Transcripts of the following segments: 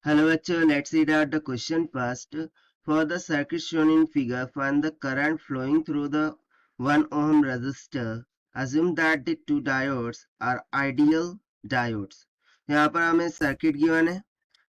Hello bachcho, let's read out the question first. For the circuit shown in figure, find the current flowing through the 1 ohm resistor. Assume that the two diodes are ideal diodes. यहाँ पर हमें circuit given है,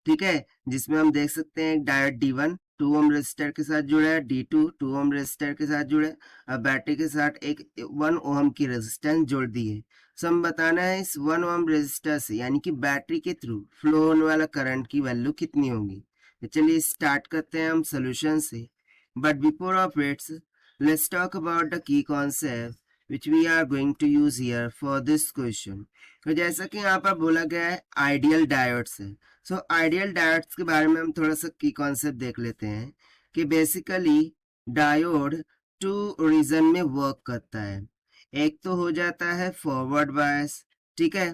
ठीक है, जिसमें हम देख सकते हैं एक डायोड D1 2 ओम रेजिस्टर के साथ जुड़ा है, D2 2 ओम रेजिस्टर के साथ जुड़ा है और बैटरी के साथ एक 1 ओम की रेजिस्टेंस जोड़ दी है। सो हम बताना है इस 1 ओम रेजिस्टर से यानी कि बैटरी के थ्रू फ्लो होने वाला करंट की वैल्यू कितनी होगी। तो चलिए स्टार्ट करते हैं हम सोल्यूशन से। But before of its let's talk about the key concept which we are going to use here for this question। तो जैसा कि यहाँ पर बोला गया है आइडियल डायोड्स है। सो आइडियल डायोड्स के बारे में हम थोड़ा सा की कॉन्सेप्ट देख लेते हैं कि बेसिकली डायोड टू रीजन में वर्क करता है। एक तो हो जाता है फॉरवर्ड बायस, ठीक है,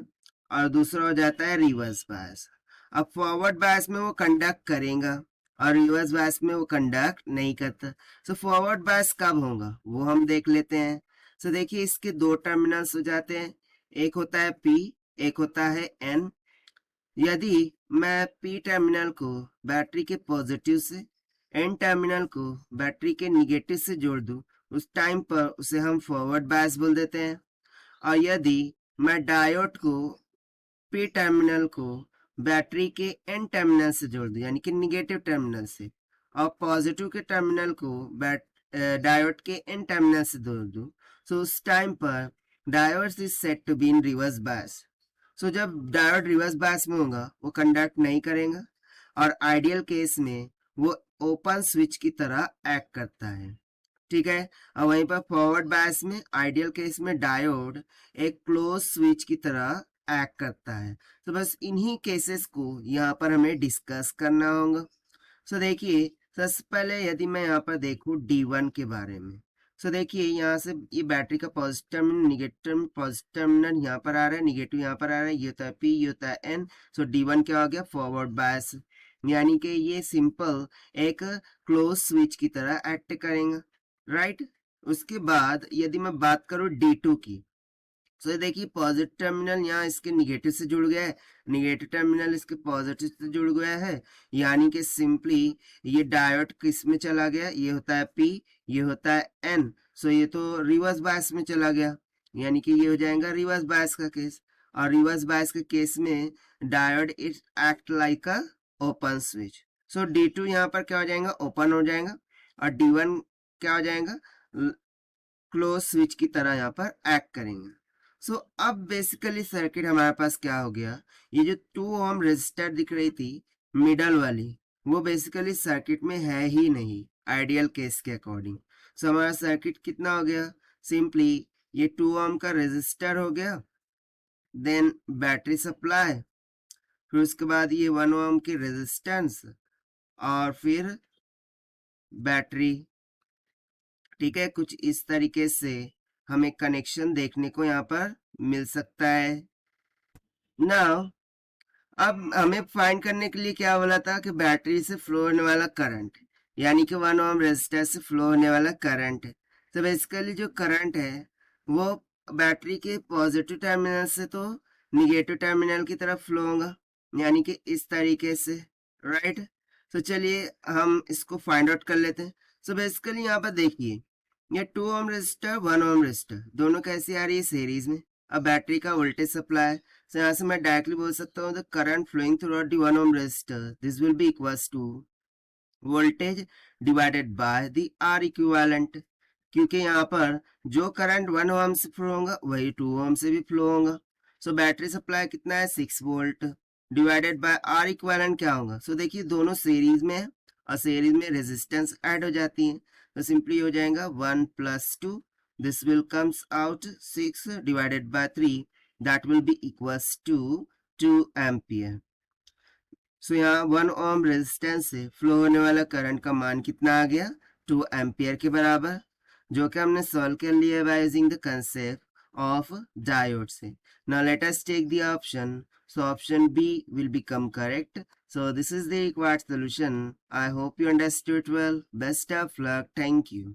और दूसरा हो जाता है रिवर्स बायस। अब फॉरवर्ड बायस में वो कंडक्ट करेगा और रिवर्स बायस में वो कंडक्ट नहीं करता। सो फॉरवर्ड बायस कब होगा वो हम देख लेते हैं। सो देखिए इसके दो टर्मिनल्स हो जाते हैं, एक होता है P, एक होता है N। यदि मैं P टर्मिनल को बैटरी के पॉजिटिव से N टर्मिनल को बैटरी के निगेटिव से जोड़ दूं, उस टाइम पर उसे हम फॉरवर्ड बायस बोल देते हैं। और यदि मैं डायोड को P टर्मिनल को बैटरी के N टर्मिनल से जोड़ दूं यानी कि निगेटिव टर्मिनल से, और पॉजिटिव के टर्मिनल को डायोड के N टर्मिनल से जोड़ दूं, सो उस टाइम पर diode is set to be in reverse bias. So जब डायोड रिवर्स बायस में होगा वो कंडक्ट नहीं करेगा और आइडियल केस में वो ओपन स्विच की तरह एक्ट करता है, ठीक है। और वहीं पर फॉरवर्ड बायस में आइडियल केस में डायोड एक क्लोज स्विच की तरह एक्ट करता है। तो बस इन्हीं केसेस को यहाँ पर हमें डिस्कस करना होगा। सो देखिए सबसे पहले यदि मैं यहाँ पर देखूँ D1 के बारे में, सो देखिए यहाँ से ये बैटरी का positive terminal negative positive terminal यहाँ पर आ रहा है, निगेटिव यहाँ पर आ रहा है, ये होता है P, ये होता है N। सो D1 क्या हो गया फॉरवर्ड बायस, यानी कि ये सिंपल एक क्लोज स्विच की तरह एक्ट करेगा, राइट। उसके बाद यदि मैं बात करूँ D2 की, तो देखिए पॉजिटिव टर्मिनल यहाँ इसके निगेटिव से जुड़ गया है, निगेटिव टर्मिनल इसके पॉजिटिव से जुड़ गया है, यानी कि सिंपली ये डायोड किस में चला गया, ये होता है P, ये होता है N। सो ये तो रिवर्स बायस में चला गया, यानी कि ये हो जाएगा रिवर्स बायस का केस। और रिवर्स बायस के केस में diode it act like a open switch. So D2 यहाँ पर क्या हो जाएगा ओपन हो जाएगा और D1 क्या हो जाएगा क्लोज स्विच की तरह यहाँ पर एक्ट करेंगे। सो अब बेसिकली सर्किट हमारे पास क्या हो गया, ये जो 2 ओम रेजिस्टर दिख रही थी मिडल वाली, वो बेसिकली सर्किट में है ही नहीं आइडियल केस के अकॉर्डिंग। सो हमारा सर्किट कितना हो गया, सिंपली ये 2 ओम का रेजिस्टर हो गया, देन बैटरी सप्लाई, फिर उसके बाद ये 1 ओम की रेजिस्टेंस और फिर बैटरी, ठीक है। कुछ इस तरीके से हमें कनेक्शन देखने को यहाँ पर मिल सकता है। नाउ अब हमें फाइंड करने के लिए क्या बोला था कि बैटरी से फ्लो होने वाला करंट, यानी कि 1 ओम रेजिस्टर से फ्लो होने वाला करंट है। तो बेसिकली जो करंट है वो बैटरी के पॉजिटिव टर्मिनल से तो निगेटिव टर्मिनल की तरफ फ्लो होगा, यानी कि इस तरीके से, राइट। तो चलिए हम इसको फाइंड आउट कर लेते हैं। सो बेसिकली यहाँ पर देखिए ये 2 ओम रेजिस्टर 1 ओम रेजिस्टर दोनों कैसी आ रही है सीरीज में। अब बैटरी का वोल्टेज सप्लाई, तो यहाँ से मैं डायरेक्टली बोल सकता हूँ the current flowing through out the 1 ohm resistor this will be equals to voltage divided by the R equivalent, क्योंकि यहाँ पर जो करंट 1 ओम से फ्लो होगा वही 2 ओम से भी फ्लो होगा। सो बैटरी सप्लाई कितना है 6 volt divided by R equivalent क्या होगा। सो देखिए दोनों सीरीज में है और सीरीज में रेजिस्टेंस ऐड हो जाती है, तो सिंपली हो जाएगा 1 + 2, this will comes out 6 divided by 3, that will be equals to 2 ampere। सो यहाँ 1 ओम रेजिस्टेंस से फ्लो होने वाला करंट का मान कितना आ गया 2 एम्पियर के बराबर, जो कि हमने सॉल्व कर लिया by using the concept of diode से। Now let us take the option, so option B will become correct। So this is the required solution। I hope you understood well। Best of luck। Thank you।